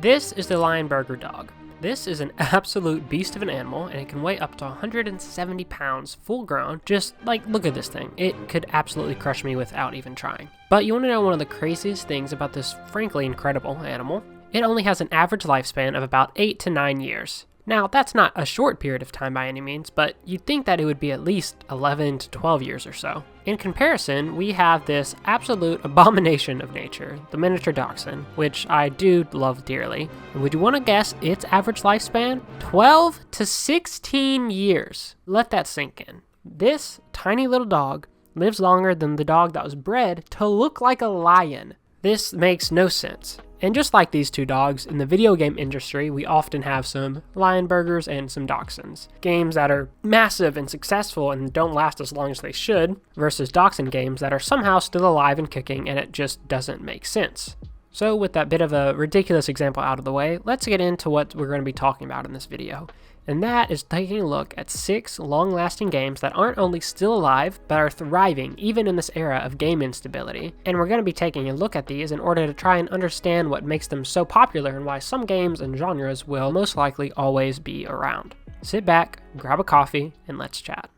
This is the leonberger dog. This is an absolute beast of an animal, and it can weigh up to 170 pounds full grown. Just like, look at this thing. It could absolutely crush me without even trying. But you want to know one of the craziest things about this frankly incredible animal? It only has an average lifespan of about 8 to 9 years. Now, that's not a short period of time by any means, but you'd think that it would be at least 11 to 12 years or so. In comparison, we have this absolute abomination of nature, the miniature dachshund, which I do love dearly. And would you want to guess its average lifespan? 12 to 16 years. Let that sink in. This tiny little dog lives longer than the dog that was bred to look like a lion. This makes no sense. And just like these two dogs, in the video game industry, we often have some leonbergers and some dachshunds. Games that are massive and successful and don't last as long as they should, versus dachshund games that are somehow still alive and kicking and it just doesn't make sense. So with that bit of a ridiculous example out of the way, let's get into what we're going to be talking about in this video. And that is taking a look at 6 long-lasting games that aren't only still alive, but are thriving even in this era of game instability. And we're going to be taking a look at these in order to try and understand what makes them so popular and why some games and genres will most likely always be around. Sit back, grab a coffee, and let's chat.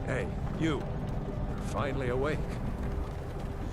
Hey, you're finally awake.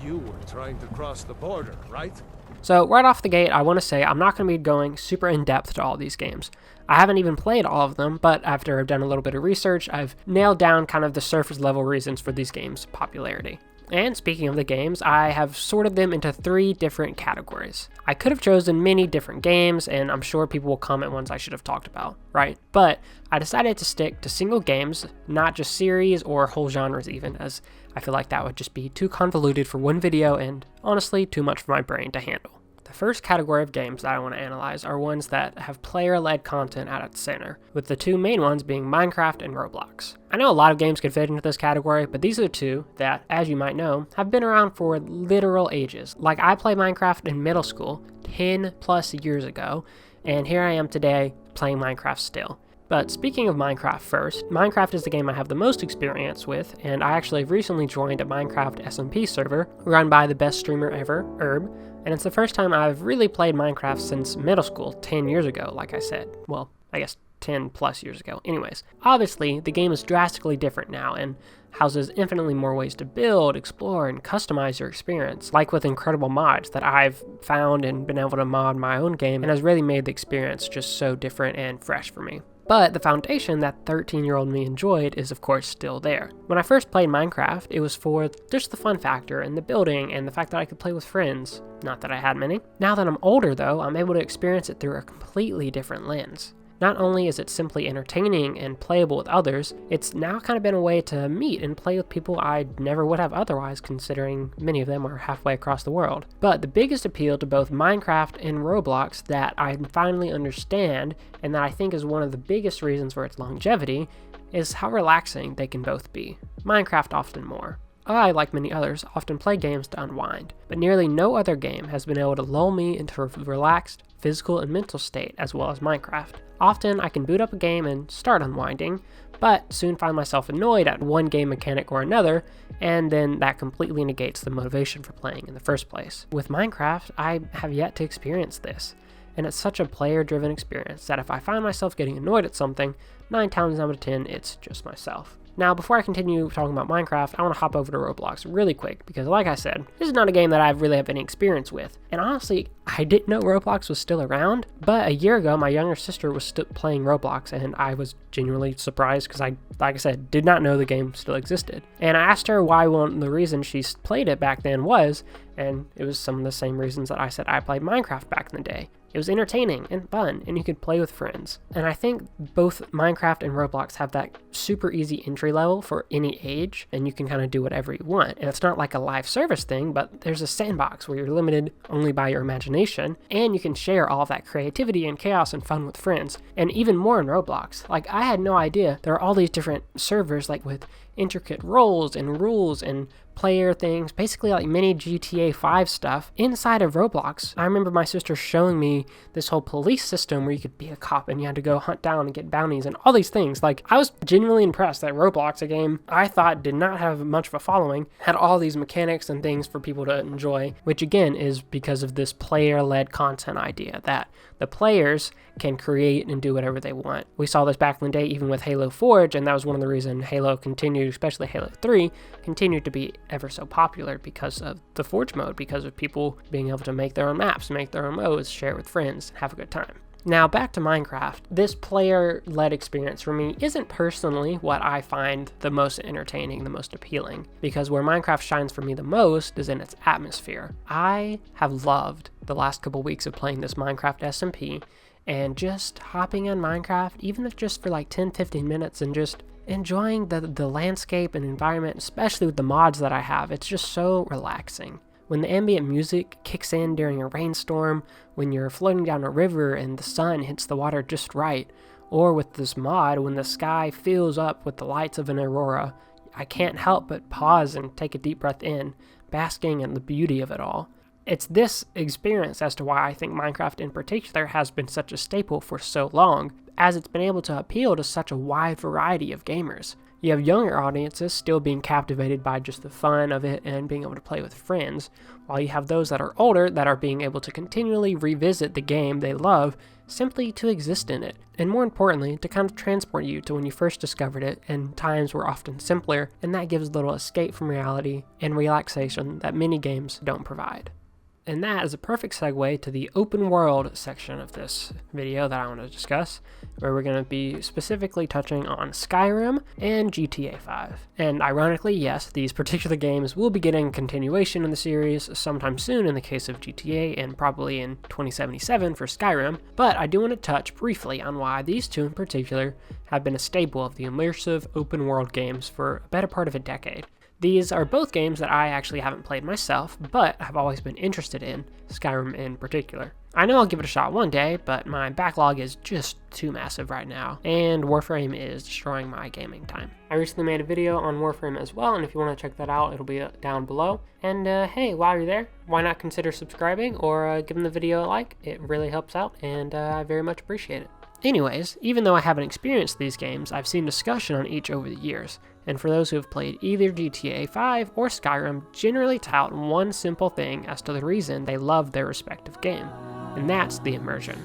You were trying to cross the border, right? So right off the gate, I want to say I'm not going to be going super in-depth to all these games. I haven't even played all of them, but after I've done a little bit of research, I've nailed down kind of the surface level reasons for these games' popularity. And speaking of the games, I have sorted them into 3 different categories. I could have chosen many different games, and I'm sure people will comment ones I should have talked about, right? But I decided to stick to single games, not just series or whole genres even, as I feel like that would just be too convoluted for one video and honestly too much for my brain to handle. The first category of games that I want to analyze are ones that have player-led content at its center, with the 2 main ones being Minecraft and Roblox. I know a lot of games could fit into this category, but these are the 2 that, as you might know, have been around for literal ages. Like, I played Minecraft in middle school 10 plus years ago, and here I am today playing Minecraft still. But speaking of Minecraft first, Minecraft is the game I have the most experience with, and I actually recently joined a Minecraft SMP server run by the best streamer ever, Herb, and it's the first time I've really played Minecraft since middle school, 10 years ago, like I said. Well, I guess 10 plus years ago. Anyways, obviously, the game is drastically different now and houses infinitely more ways to build, explore, and customize your experience, like with incredible mods that I've found and been able to mod my own game, and has really made the experience just so different and fresh for me. But the foundation that 13-year-old me enjoyed is of course still there. When I first played Minecraft, it was for just the fun factor and the building and the fact that I could play with friends. Not that I had many. Now that I'm older though, I'm able to experience it through a completely different lens. Not only is it simply entertaining and playable with others, it's now kind of been a way to meet and play with people I never would have otherwise, considering many of them are halfway across the world. But the biggest appeal to both Minecraft and Roblox that I finally understand, and that I think is one of the biggest reasons for its longevity, is how relaxing they can both be. Minecraft often more. I, like many others, often play games to unwind, but nearly no other game has been able to lull me into a relaxed physical and mental state as well as Minecraft. Often I can boot up a game and start unwinding, but soon find myself annoyed at one game mechanic or another, and then that completely negates the motivation for playing in the first place. With Minecraft, I have yet to experience this, and it's such a player-driven experience that if I find myself getting annoyed at something, 9 times out of 10 it's just myself. Now, before I continue talking about Minecraft, I want to hop over to Roblox really quick, because like I said, this is not a game that I really have any experience with. And honestly, I didn't know Roblox was still around, but a year ago, my younger sister was still playing Roblox, and I was genuinely surprised because like I said, did not know the game still existed. And I asked her why one of the reasons she played it back then was, and it was some of the same reasons that I said I played Minecraft back in the day. It was entertaining and fun, and you could play with friends. And I think both Minecraft and Roblox have that super easy entry level for any age, and you can kind of do whatever you want. And it's not like a live service thing, but there's a sandbox where you're limited only by your imagination, and you can share all of that creativity and chaos and fun with friends. And even more in Roblox. Like, I had no idea there are all these different servers, like with intricate roles and rules and player things, basically like mini GTA 5 stuff inside of Roblox. I remember my sister showing me this whole police system where you could be a cop and you had to go hunt down and get bounties and all these things. Like, I was genuinely impressed that Roblox, a game I thought did not have much of a following, had all these mechanics and things for people to enjoy, which again is because of this player-led content idea that the players can create and do whatever they want. We saw this back in the day even with Halo Forge, and that was one of the reasons Halo continued, especially Halo 3, continued to be ever so popular because of the Forge mode, because of people being able to make their own maps, make their own modes, share it with friends, have a good time. Now back to Minecraft. This player-led experience for me isn't personally what I find the most entertaining, the most appealing, because where Minecraft shines for me the most is in its atmosphere. I have loved the last couple weeks of playing this Minecraft SMP and just hopping on Minecraft, even if just for like 10-15 minutes, and just enjoying the landscape and environment, especially with the mods that I have. It's just so relaxing. When the ambient music kicks in during a rainstorm, when you're floating down a river and the sun hits the water just right, or with this mod when the sky fills up with the lights of an aurora, I can't help but pause and take a deep breath in, basking in the beauty of it all. It's this experience as to why I think Minecraft in particular has been such a staple for so long, as it's been able to appeal to such a wide variety of gamers. You have younger audiences still being captivated by just the fun of it and being able to play with friends, while you have those that are older that are being able to continually revisit the game they love simply to exist in it, and more importantly, to kind of transport you to when you first discovered it, and times were often simpler, and that gives little escape from reality and relaxation that many games don't provide. And that is a perfect segue to the open world section of this video that I want to discuss, where we're going to be specifically touching on Skyrim and GTA 5. And ironically, yes, these particular games will be getting a continuation in the series sometime soon in the case of GTA, and probably in 2077 for Skyrim, but I do want to touch briefly on why these two in particular have been a staple of the immersive open world games for a better part of a decade. These are both games that I actually haven't played myself, but have always been interested in, Skyrim in particular. I know I'll give it a shot one day, but my backlog is just too massive right now, and Warframe is destroying my gaming time. I recently made a video on Warframe as well, and if you want to check that out, it'll be down below. And hey, while you're there, why not consider subscribing or giving the video a like? It really helps out, and I very much appreciate it. Anyways, even though I haven't experienced these games, I've seen discussion on each over the years, and for those who have played either GTA 5 or Skyrim, generally tout one simple thing as to the reason they love their respective game, and that's the immersion.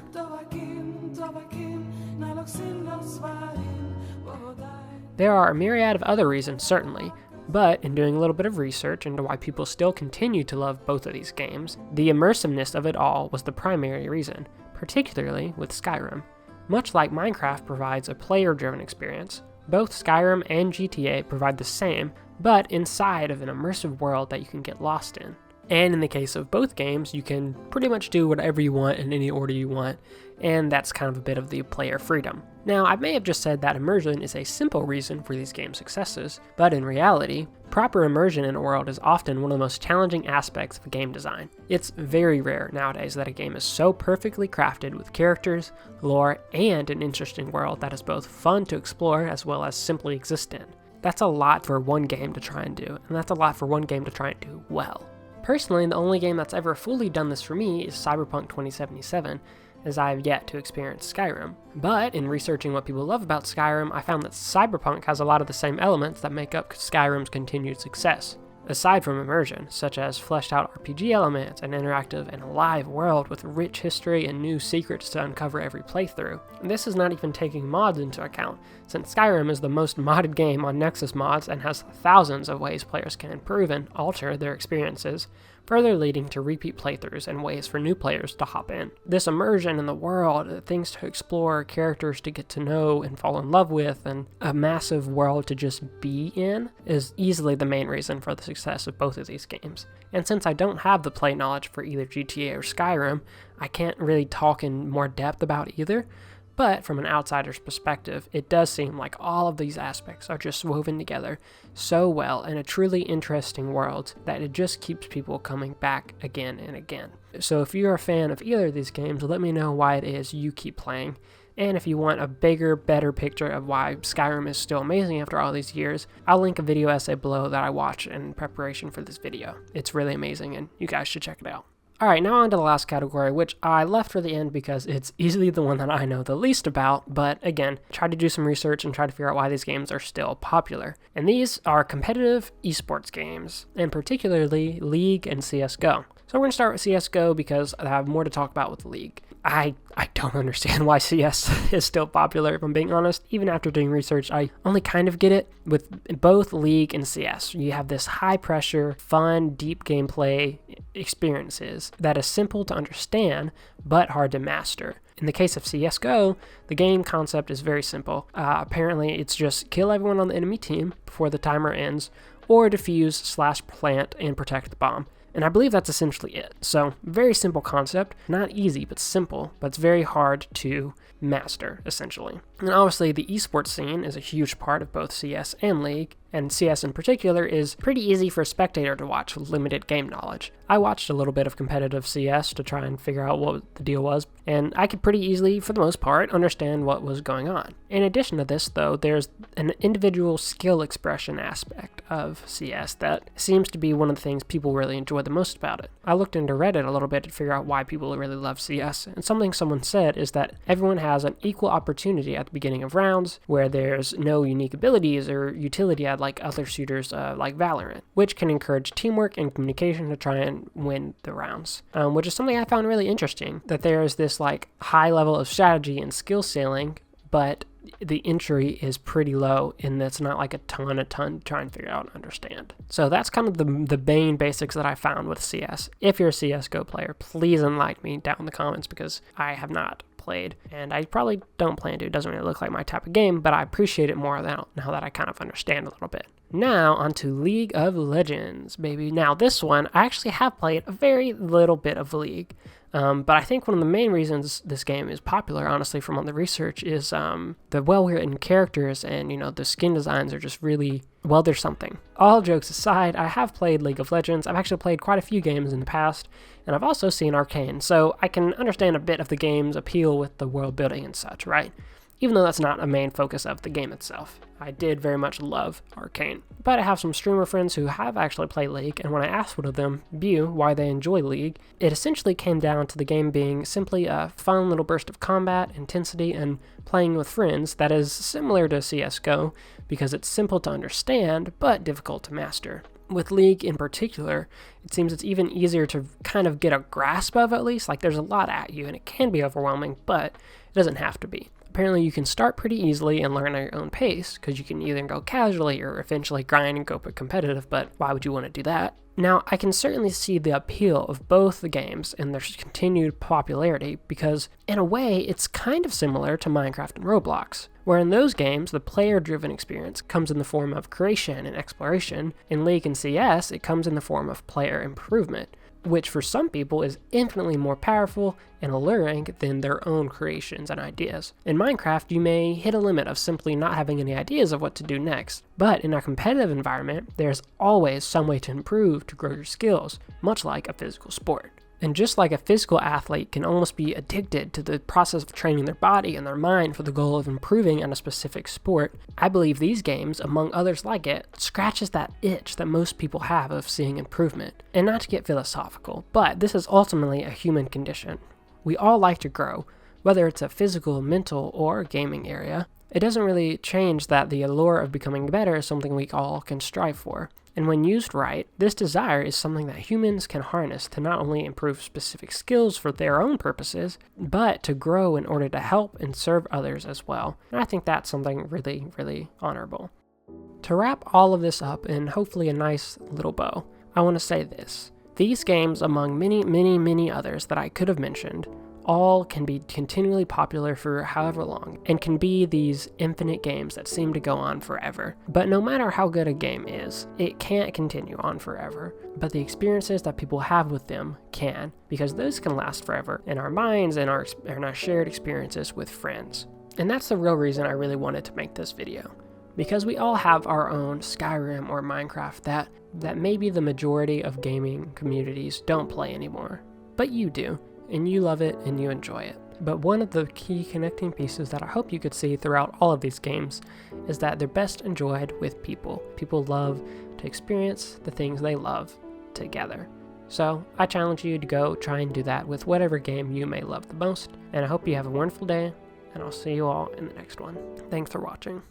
There are a myriad of other reasons, certainly, but in doing a little bit of research into why people still continue to love both of these games, the immersiveness of it all was the primary reason, particularly with Skyrim. Much like Minecraft provides a player-driven experience, both Skyrim and GTA provide the same, but inside of an immersive world that you can get lost in. And in the case of both games, you can pretty much do whatever you want in any order you want, and that's kind of a bit of the player freedom. Now, I may have just said that immersion is a simple reason for these games' successes, but in reality, proper immersion in a world is often one of the most challenging aspects of game design. It's very rare nowadays that a game is so perfectly crafted with characters, lore, and an interesting world that is both fun to explore as well as simply exist in. That's a lot for one game to try and do, and that's a lot for one game to try and do well. Personally, the only game that's ever fully done this for me is Cyberpunk 2077, as I have yet to experience Skyrim. But in researching what people love about Skyrim, I found that Cyberpunk has a lot of the same elements that make up Skyrim's continued success. Aside from immersion, such as fleshed out RPG elements, an interactive and alive world with rich history and new secrets to uncover every playthrough. This is not even taking mods into account, since Skyrim is the most modded game on Nexus Mods and has thousands of ways players can improve and alter their experiences, further leading to repeat playthroughs and ways for new players to hop in. This immersion in the world, things to explore, characters to get to know and fall in love with, and a massive world to just be in, is easily the main reason for the success of both of these games. And since I don't have the play knowledge for either GTA or Skyrim, I can't really talk in more depth about either. But from an outsider's perspective, it does seem like all of these aspects are just woven together so well in a truly interesting world that it just keeps people coming back again and again. So if you're a fan of either of these games, let me know why it is you keep playing, And if you want a bigger, better picture of why Skyrim is still amazing after all these years, I'll link a video essay below that I watched in preparation for this video. It's really amazing and you guys should check it out. Alright, now on to the last category, which I left for the end because it's easily the one that I know the least about, but again, try to do some research and try to figure out why these games are still popular. And these are competitive esports games, and particularly League and CSGO. So we're going to start with CSGO because I have more to talk about with League. I don't understand why CS is still popular, if I'm being honest. Even after doing research, I only kind of get it. With both League and CS, you have this high-pressure, fun, deep gameplay experiences that is simple to understand, but hard to master. In the case of CSGO, the game concept is very simple. Apparently, it's just kill everyone on the enemy team before the timer ends, or defuse/plant and protect the bomb. And I believe that's essentially it. So, very simple concept, not easy, but simple, but it's very hard to master, essentially. And obviously, the esports scene is a huge part of both CS and League, and CS in particular is pretty easy for a spectator to watch with limited game knowledge. I watched a little bit of competitive CS to try and figure out what the deal was, and I could pretty easily, for the most part, understand what was going on. In addition to this, though, there's an individual skill expression aspect of CS that seems to be one of the things people really enjoy the most about it. I looked into Reddit a little bit to figure out why people really love CS, and something someone said is that everyone has an equal opportunity at the beginning of rounds where there's no unique abilities or utility at like other shooters like Valorant, which can encourage teamwork and communication to try and win the rounds, which is something I found really interesting, that there's this like high level of strategy and skill ceiling, but the entry is pretty low, and that's not like a ton to try and figure out and understand. So that's kind of the main basics that I found with CS. If you're a CSGO player, please enlighten me down in the comments because I have not played, and I probably don't plan to. It doesn't really look like my type of game, but I appreciate it more now that I kind of understand a little bit. Now, onto League of Legends, baby. Now, this one, I actually have played a very little bit of League, but I think one of the main reasons this game is popular, honestly, from all the research, is the well-written characters and, the skin designs are just really, well, there's something. All jokes aside, I have played League of Legends. I've actually played quite a few games in the past, and I've also seen Arcane, so I can understand a bit of the game's appeal with the world building and such, right? Even though that's not a main focus of the game itself. I did very much love Arcane. But I have some streamer friends who have actually played League, and when I asked one of them, Bu, why they enjoy League, it essentially came down to the game being simply a fun little burst of combat, intensity, and playing with friends that is similar to CSGO because it's simple to understand, but difficult to master. With League in particular, it seems it's even easier to kind of get a grasp of, at least. Like, there's a lot at you, and it can be overwhelming, but it doesn't have to be. Apparently, you can start pretty easily and learn at your own pace, because you can either go casually or eventually grind and go competitive, but why would you want to do that? Now, I can certainly see the appeal of both the games and their continued popularity, because in a way, it's kind of similar to Minecraft and Roblox, where in those games, the player-driven experience comes in the form of creation and exploration. In League and CS, it comes in the form of player improvement, which for some people is infinitely more powerful and alluring than their own creations and ideas. In Minecraft, you may hit a limit of simply not having any ideas of what to do next, but in a competitive environment, there's always some way to improve to grow your skills, much like a physical sport. And just like a physical athlete can almost be addicted to the process of training their body and their mind for the goal of improving in a specific sport, I believe these games, among others like it, scratches that itch that most people have of seeing improvement. And not to get philosophical, but this is ultimately a human condition. We all like to grow, whether it's a physical, mental, or gaming area. It doesn't really change that the allure of becoming better is something we all can strive for. And when used right, this desire is something that humans can harness to not only improve specific skills for their own purposes, but to grow in order to help and serve others as well. And I think that's something really, really honorable. To wrap all of this up in hopefully a nice little bow, I want to say this. These games, among many, many, many others that I could have mentioned, all can be continually popular for however long, and can be these infinite games that seem to go on forever. But no matter how good a game is, it can't continue on forever. But the experiences that people have with them can, because those can last forever in our minds and our shared experiences with friends. And that's the real reason I really wanted to make this video. Because we all have our own Skyrim or Minecraft that maybe the majority of gaming communities don't play anymore. But you do. And you love it and you enjoy it. But one of the key connecting pieces that I hope you could see throughout all of these games is that they're best enjoyed with people. People love to experience the things they love together. So I challenge you to go try and do that with whatever game you may love the most. And I hope you have a wonderful day, and I'll see you all in the next one. Thanks for watching.